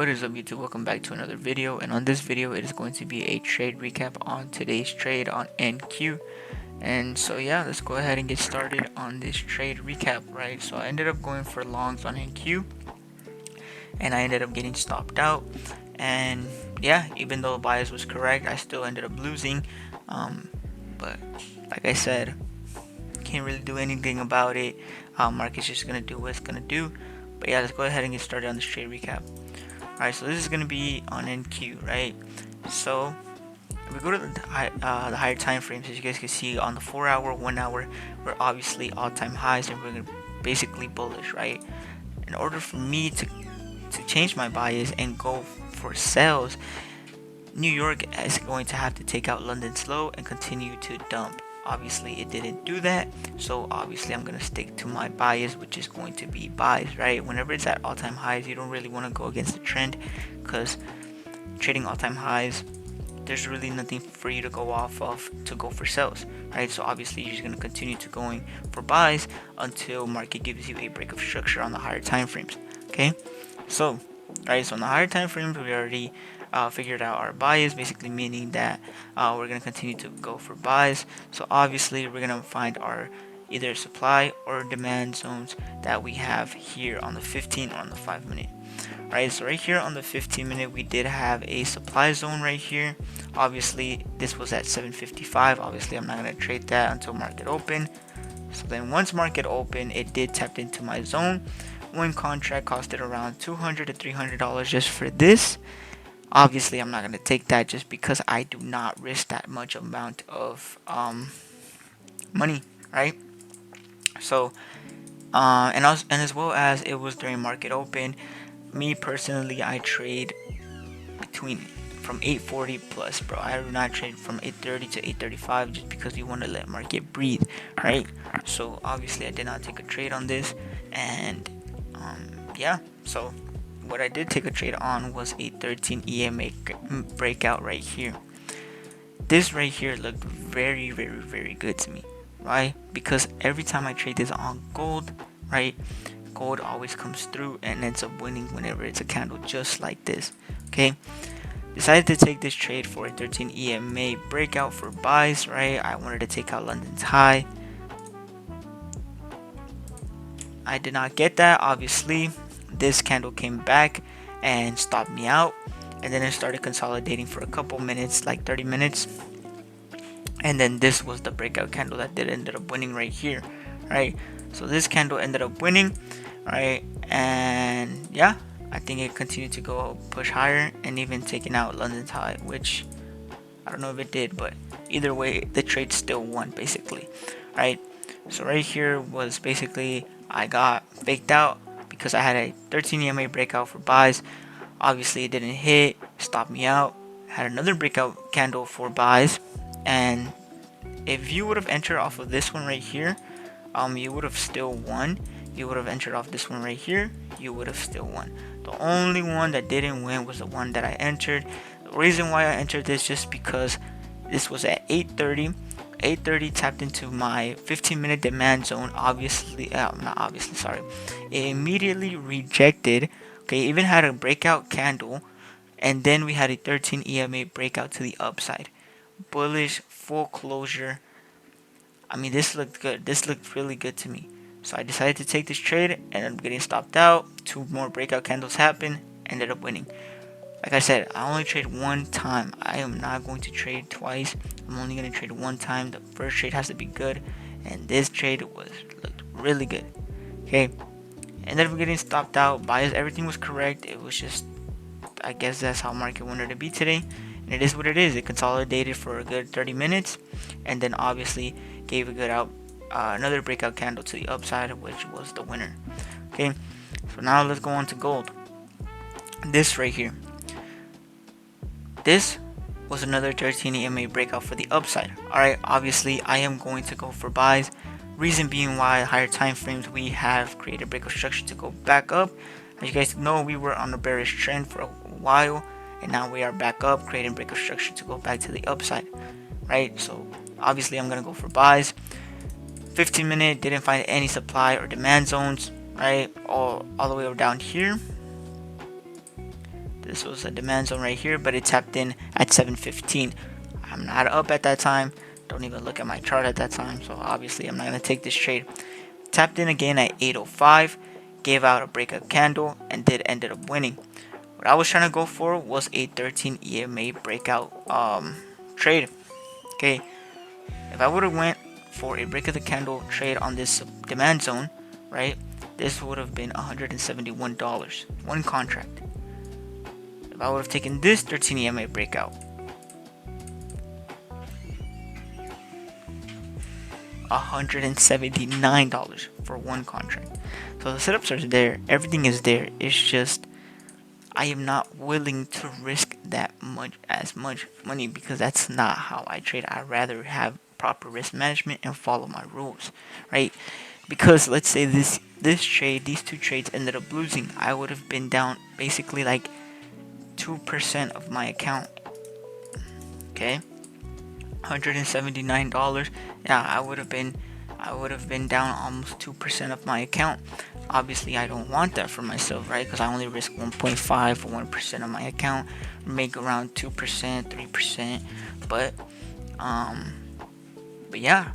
What is up YouTube? Welcome back to another video, and on this video it is going to be a trade recap on today's trade on NQ. And so yeah, let's go ahead and get started on this trade recap, right? So I ended up going for longs on NQ and I ended up getting stopped out, and yeah, even though bias was correct, I still ended up losing. But like I said, can't really do anything about it. Market's just gonna do what it's gonna do. But yeah, let's go ahead and get started on this trade recap. Alright, so this is gonna be on NQ, right? So if we go to the higher time frames, as you guys can see on the 4-hour, 1-hour, we're obviously all-time highs, and we're basically bullish, right? In order for me to change my bias and go for sales, New York is going to have to take out London's low and continue to dump. Obviously it didn't do that, so obviously I'm gonna stick to my bias, which is going to be buys, right? Whenever it's at all-time highs, you don't really want to go against the trend, because trading all-time highs, there's really nothing for you to go off of to go for sales, right? So obviously you're just going to continue to going for buys until market gives you a break of structure on the higher time frames. Okay, so on the higher time frames, we already figured out our bias, basically meaning that we're going to continue to go for buys. So obviously we're going to find our either supply or demand zones that we have here on the 15 or on the 5-minute. Right, so right here on the 15-minute, we did have a supply zone right here. Obviously this was at 755. Obviously I'm not going to trade that until market open. So then once market open, it did tap into my zone. One contract costed around $200 to $300 just for this. Obviously I'm not going to take that just because I do not risk that much amount of money, right? So and as well as it was during market open, me personally, I trade between from 840 plus, bro. I do not trade from 830 to 835 just because you want to let market breathe, right? So obviously I did not take a trade on this, and yeah, so what I did take a trade on was a 13 EMA breakout right here. This right here looked very, very, very good to me, right? Because every time I trade this on gold, right, gold always comes through and ends up winning whenever it's a candle just like this. Okay, decided to take this trade for a 13 EMA breakout for buys, right? I wanted to take out London's high. I did not get that. Obviously this candle came back and stopped me out, and then it started consolidating for a couple minutes, like 30 minutes, and then this was the breakout candle that did ended up winning right here, right? So this candle ended up winning, right? And yeah, I think it continued to go push higher and even taking out London's high, which I don't know if it did, but either way the trade still won basically, right? So right here was basically I got faked out because I had a 13 EMA breakout for buys. Obviously it didn't hit, stopped me out. Had another breakout candle for buys, and if you would have entered off of this one right here, you would have still won. You would have entered off this one right here, you would have still won. The only one that didn't win was the one that I entered. The reason why I entered this just because this was at 8:30. 8:30 tapped into my 15-minute demand zone. Obviously, not obviously, sorry. It immediately rejected. Okay, even had a breakout candle, and then we had a 13 EMA breakout to the upside. Bullish, full closure. I mean, this looked good. This looked really good to me. So I decided to take this trade, and I'm getting stopped out. 2 more breakout candles happened. Ended up winning. Like I said, I only trade one time. I am not going to trade twice. I'm only going to trade one time. The first trade has to be good, and this trade looked really good. Okay, ended up getting stopped out. Bias, everything was correct. It was just, I guess that's how market wanted to be today, and it is what it is. It consolidated for a good 30 minutes, and then obviously gave a good another breakout candle to the upside, which was the winner. Okay, so now let's go on to gold. This right here, this was another 13 EMA breakout for the upside. Alright, obviously I am going to go for buys. Reason being why higher time frames, we have created breakout structure to go back up. As you guys know, we were on a bearish trend for a while, and now we are back up, creating breakout structure to go back to the upside, right? So obviously I'm gonna go for buys. 15-minute, didn't find any supply or demand zones, right? All the way down here. This was a demand zone right here, but it tapped in at 7:15. I'm not up at that time. Don't even look at my chart at that time, so obviously I'm not gonna take this trade. Tapped in again at 8:05, gave out a breakout candle, and ended up winning. What I was trying to go for was a 13 EMA breakout trade. Okay, if I would have went for a break of the candle trade on this demand zone, right, this would have been $171, one contract. If I would have taken this 13 EMA breakout, $179 for one contract. So the setups are there, everything is there. It's just I am not willing to risk that much money because that's not how I trade. I'd rather have proper risk management and follow my rules, right? Because let's say these two trades ended up losing, I would have been down basically like 2% of my account. Okay, $179. Yeah, I would have been down almost 2% of my account. Obviously, I don't want that for myself, right? Because I only risk 1.5 or 1% of my account, make around 2%, 3%. But yeah,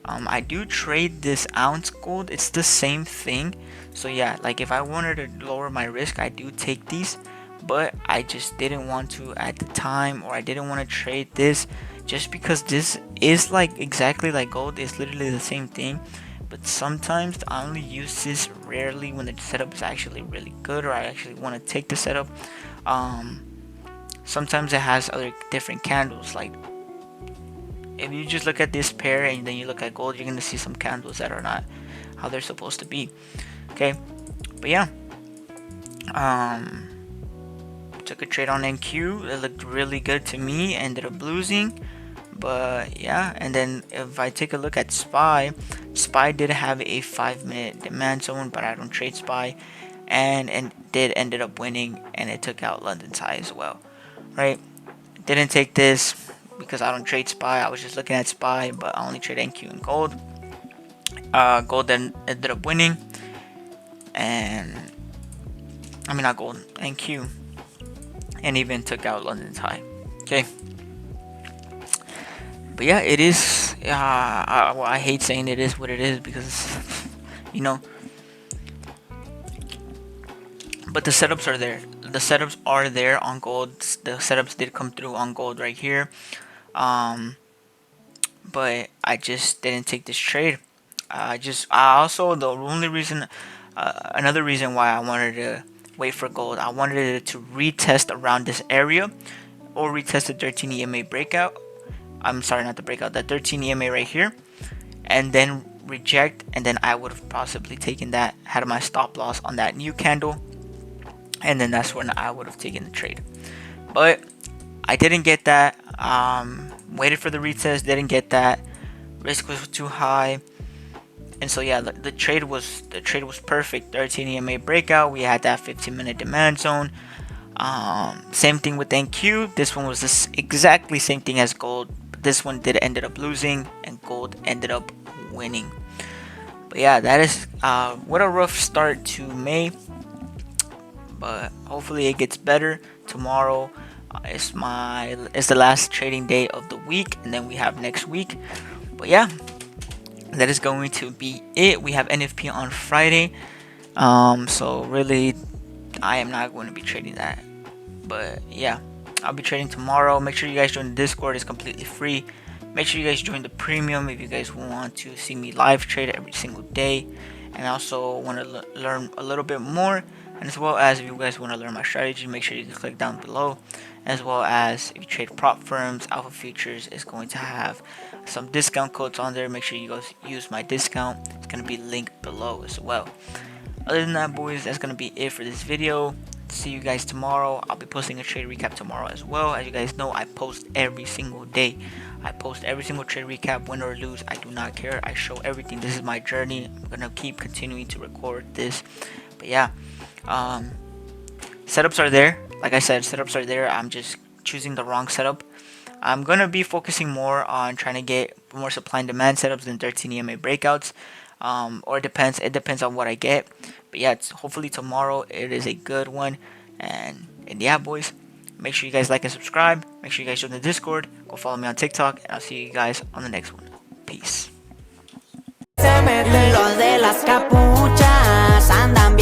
I do trade this ounce gold. It's the same thing. So yeah, like if I wanted to lower my risk, I do take these, but I just didn't want to at the time, or I didn't want to trade this just because this is like exactly like gold. It's literally the same thing. But sometimes I only use this rarely when the setup is actually really good, or I actually want to take the setup. Sometimes it has other different candles. Like if you just look at this pair and then you look at gold, you're gonna see some candles that are not how they're supposed to be. Okay, but yeah, took a trade on NQ. It looked really good to me. Ended up losing. But yeah, and then if I take a look at SPY did have a 5-minute demand zone, but I don't trade SPY, and ended up winning, and it took out London's high as well, right? Didn't take this because I don't trade SPY. I was just looking at SPY, but I only trade NQ and gold. Gold then ended up winning, and I mean not gold, NQ, and even took out London's high. Okay. But yeah, it is. I hate saying it is what it is because, you know. But the setups are there. The setups are there on gold. The setups did come through on gold right here. But I just didn't take this trade. I also the only reason, another reason why I wanted to wait for gold. I wanted it to retest around this area, or retest the 13 EMA breakout. I'm sorry, not the breakout, the 13 EMA right here, and then reject, and then I would have possibly taken that, had my stop loss on that new candle, and then that's when I would have taken the trade. But I didn't get that. Waited for the retest, didn't get that. Risk was too high, and so yeah, the trade was perfect. 13 EMA breakout. We had that 15-minute demand zone. Same thing with NQ. This one was this exactly same thing as gold. This one did ended up losing, and gold ended up winning. But yeah, that is what a rough start to May. But hopefully it gets better. Tomorrow is the last trading day of the week, and then we have next week. But yeah, that is going to be it. We have NFP on Friday. So really, I am not going to be trading that. But yeah, I'll be trading tomorrow. Make sure you guys join the Discord. It's completely free. Make sure you guys join the premium if you guys want to see me live trade every single day, and also want to learn a little bit more. And as well as if you guys want to learn my strategy, make sure you can click down below. As well as if you trade prop firms, Alpha Futures is going to have some discount codes on there. Make sure you guys use my discount. It's going to be linked below as well. Other than that, boys, that's going to be it for this video. See you guys tomorrow. I'll be posting a trade recap tomorrow as well. As you guys know, I post every single day. I post every single trade recap, win or lose. I do not care. I show everything. This is my journey. I'm gonna keep continuing to record this. But yeah, setups are there. Like I said, setups are there. I'm just choosing the wrong setup. I'm gonna be focusing more on trying to get more supply and demand setups than 13 EMA breakouts. Or it depends on what I get. But yeah, hopefully tomorrow it is a good one, and And yeah, boys, make sure you guys like and subscribe. Make sure you guys join the Discord. Go follow me on TikTok, and I'll see you guys on the next one. Peace. Se meten los de las capuchas, andan bien